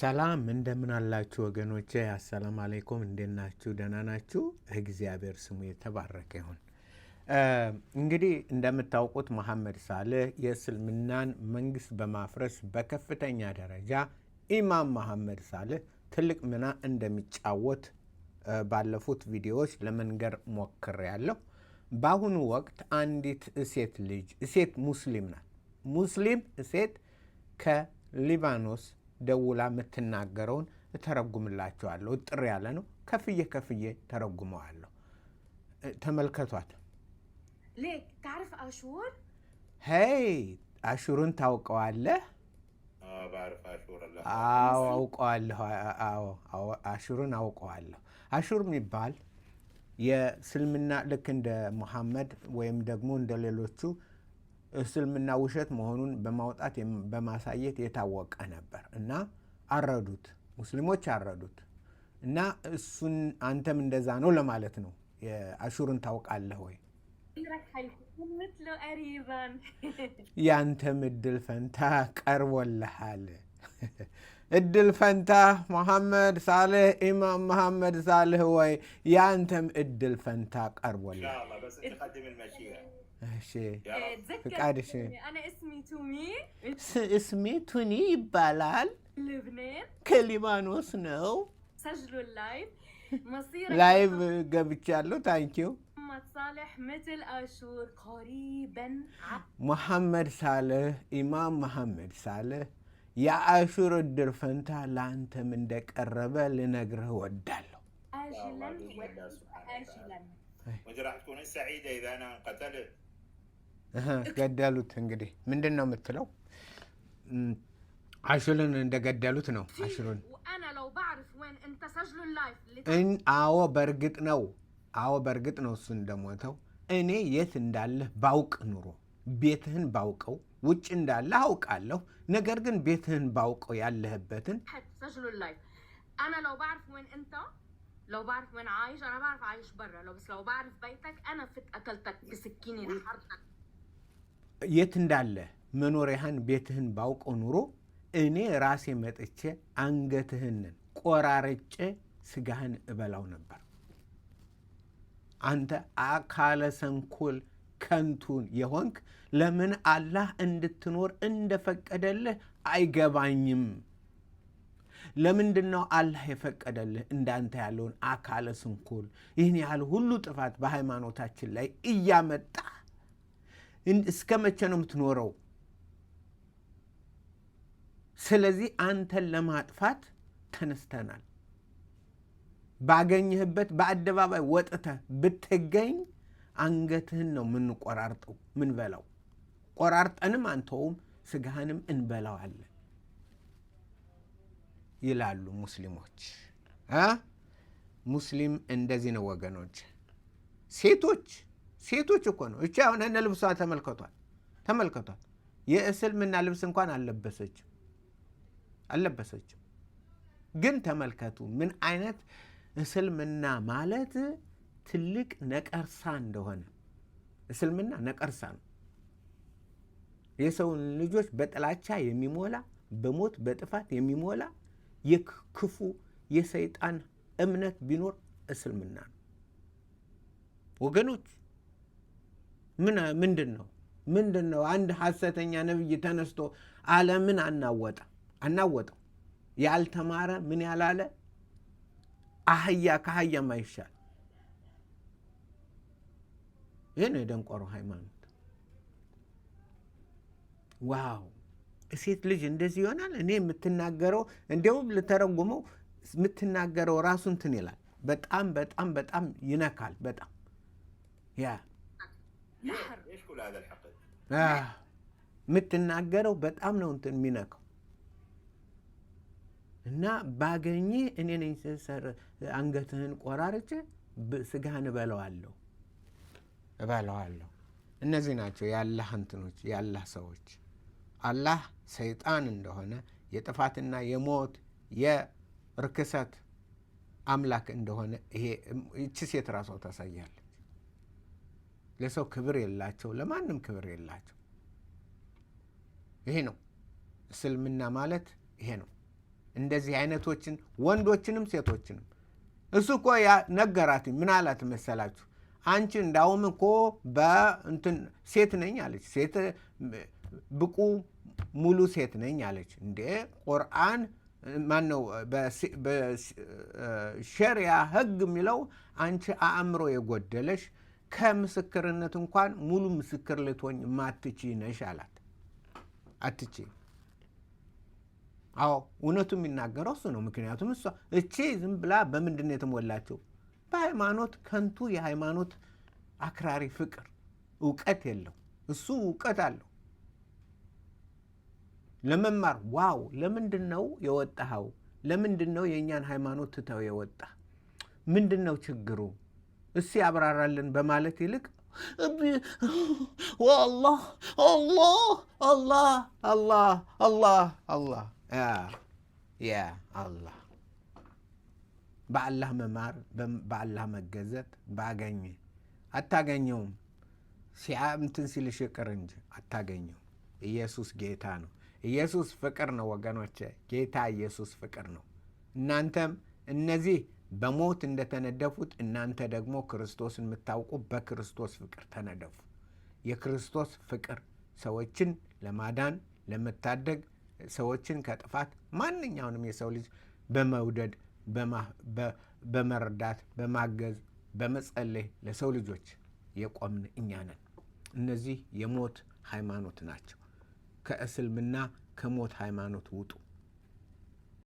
ሰላም እንደምን አላችሁ ወገኖቼ? አሰላም አለይኩም። እንዴት ናችሁ? ደህና ናችሁ? እግዚአብሔር ስሙ የተባረከ ይሁን። እንግዲህ እንደምታውቁት መሐመድ ሳልህ የእስልምናን መንግስት በማፍረስ በከፍተኛ ደረጃ ኢማም መሐመድ ሳልህ ትልቅ ሚና እንደሚጫወት ባለፉት ቪዲዮዎች ለመንገር ሞክሬያለሁ። በአሁኑ ወቅት አንዲት ሴት ሙስሊም ናት። ሙስሊም ሴት ከሊባኖስ ደውላ የምትናገረውን እተረጉምላቸዋለሁ። እጥር ያለ ነው። ከፍዬ ተረጉመዋለሁ። ተመልከቷት። ليك تعرف آشور؟ ሄይ አሹርን ታውቀዋለህ? بعرف عاشور الله አዎ አውቀዋለሁ። አዎ አሹርን አውቀዋለሁ። አሹር የሚባል የእስልምና ልክ እንደ ሙሐመድ ወይም ደግሞ እንደ ሌሎቹ እስልምና ውሸት መሆኑን በማውጣት በማሳየት የታወቀ ነበር እና አረዱት፣ ሙስሊሞች አረዱት እና እሱን አንተም እንደዛ ነው ለማለት ነው። አሹርን ታውቃለህ ወይ? حيكون مثله قريبا ያንተም እድል ፈንታ ቀርቦልሃል። እድል ፈንታ መሐመድ ሳልህ ኢማም መሐመድ ሳልህ ወይ ያንተም እድል ፈንታ ان ቀርቦልሃል። شاء الله بس انت قدم المشيئه እሺ تذكر ፍቃድሽ። أنا اسمي تومي እስሜ ቱኒ ይባላል። لبنان ከሊባኖስ ነው። سجلوا اللايف مصير ላይቭ ገብቻለሁ። ታንኪዩ። محمد صالح مثل آشور قريبا መሐመድ ሳልህ ኢማም መሐመድ ሳልህ የአሹር እድል ፈንታ ለአንተም እንደቀረበ ልነግርህ እወዳለሁ። آجلا بإذن الله سبحانه آجلا وانت راح تكون سعيده اذا انا انقتلت ገደሉት። እንግዲህ ምንድን ነው የምትለው? አሹርን እንደገደሉት ነው። አሹርን وأنا لو بعرف وين أنت سجلوا اللايف اللي አዎ በእርግጥ ነው እሱ እንደሞተው። እኔ የት እንዳለህ ባውቅ ኑሮ ቤትህን ባውቀው፣ ውጭ እንዳለህ አውቃለሁ። ነገር ግን ቤትህን ባውቀው ያለህበትን تحت سجلوا اللايف. أنا لو بعرف وين أنت، لو بعرف وين عايش، أنا بعرف عايش برا، لو بعرف بيتك أنا فت قتلتك بسكينة نحرتك. የት እንዳለህ መኖሪያህን ቤትህን ባውቀው ኑሮ እኔ ራሴ መጥቼ አንገትህን ቆራርጬ ስጋህን እበላው ነበር። አንተ አካለ ሰንኮል ከንቱን የሆንክ ለምን አላህ እንድትኖር እንደፈቀደልህ አይገባኝም። ለምንድን ነው አላህ የፈቀደልህ እንዳንተ ያለውን አካለ ስንኮል ይህን ያህል ሁሉ ጥፋት በሃይማኖታችን ላይ እያመጣ እስከ መቼ ነው የምትኖረው? ስለዚህ አንተን ለማጥፋት ተነስተናል። ባገኘህበት በአደባባይ ወጥተህ ብትገኝ አንገትህን ነው ምንቆራርጠው፣ ምንበላው። ቆራርጠንም አንተውም፣ ስጋህንም እንበላዋለን ይላሉ ሙስሊሞች። ሙስሊም እንደዚህ ነው ወገኖች። ሴቶች እኮ ነው። እቺ አሁን እነ ልብሷ ተመልከቷት። የእስልምና ልብስ እንኳን አልለበሰችም። ግን ተመልከቱ ምን አይነት እስልምና ማለት ትልቅ ነቀርሳ እንደሆነ። እስልምና ነቀርሳ ነው። የሰውን ልጆች በጥላቻ የሚሞላ በሞት በጥፋት የሚሞላ የክፉ የሰይጣን እምነት ቢኖር እስልምና ነው ወገኖች። ምንድን ነው አንድ ሐሰተኛ ነብይ ተነስቶ ዓለምን አናወጠው። ያልተማረ ምን ያላለ አህያ ከአህያም አይሻል። ይህን የደንቆሮ ሃይማኖት። ዋው! ሴት ልጅ እንደዚህ ይሆናል? እኔ የምትናገረው እንዲያውም ልተረጉመው የምትናገረው ራሱ እንትን ይላል። በጣም ይነካል። በጣም ايش كل هذا الحقد؟ የምትናገረው በጣም ነው እንትን የሚነካው። እና ባገኘ እኔ ነኝ አንገትህን ቆራርጬ ስጋህን እበላዋለሁ። እነዚህ ናቸው የአላህ እንትኖች፣ የአላህ ሰዎች። አላህ ሰይጣን እንደሆነ የጥፋትና የሞት የርክሰት አምላክ እንደሆነ ይቺ ሴት ራሷ ታሳያለች። ለሰው ክብር የላቸው፣ ለማንም ክብር የላቸው። ይሄ ነው እስልምና ማለት ይሄ ነው። እንደዚህ አይነቶችን ወንዶችንም ሴቶችንም። እሱ እኮ ነገራት። ምን አላት መሰላችሁ? አንቺ እንዳውም እኮ በእንትን ሴት ነኝ አለች። ሴት ብቁ ሙሉ ሴት ነኝ አለች። እንዴ ቁርአን ማነው በሸሪያ ህግ የሚለው አንቺ አእምሮ የጎደለሽ ከምስክርነት እንኳን ሙሉ ምስክር ልትሆኝ ማትቺ ነሽ አላት። አትቺ። አዎ እውነቱ የሚናገረው እሱ ነው። ምክንያቱም እቺ ዝም ብላ በምንድን ነው የተሞላቸው? በሃይማኖት ከንቱ የሃይማኖት አክራሪ ፍቅር፣ እውቀት የለው። እሱ እውቀት አለው ለመማር። ዋው ለምንድን ነው የወጣኸው? ለምንድን ነው የእኛን ሃይማኖት ትተው የወጣ? ምንድን ነው ችግሩ? እስቲ ያብራራልን በማለት ይልቅ አላህ አላህ አላህ አላህ አላህ አላህ ያ አላህ በአላህ መማር በአላህ መገዘት ባገኘ አታገኘውም። እንትን ሲልሽ ይቅር እንጂ አታገኘው። ኢየሱስ ጌታ ነው። ኢየሱስ ፍቅር ነው ወገኖቼ። ጌታ ኢየሱስ ፍቅር ነው። እናንተም እነዚህ በሞት እንደተነደፉት እናንተ ደግሞ ክርስቶስን የምታውቁ በክርስቶስ ፍቅር ተነደፉ። የክርስቶስ ፍቅር ሰዎችን ለማዳን ለመታደግ፣ ሰዎችን ከጥፋት ማንኛውንም የሰው ልጅ በመውደድ በመርዳት በማገዝ በመጸለይ ለሰው ልጆች የቆምን እኛ ነን። እነዚህ የሞት ሃይማኖት ናቸው። ከእስልምና ከሞት ሃይማኖት ውጡ።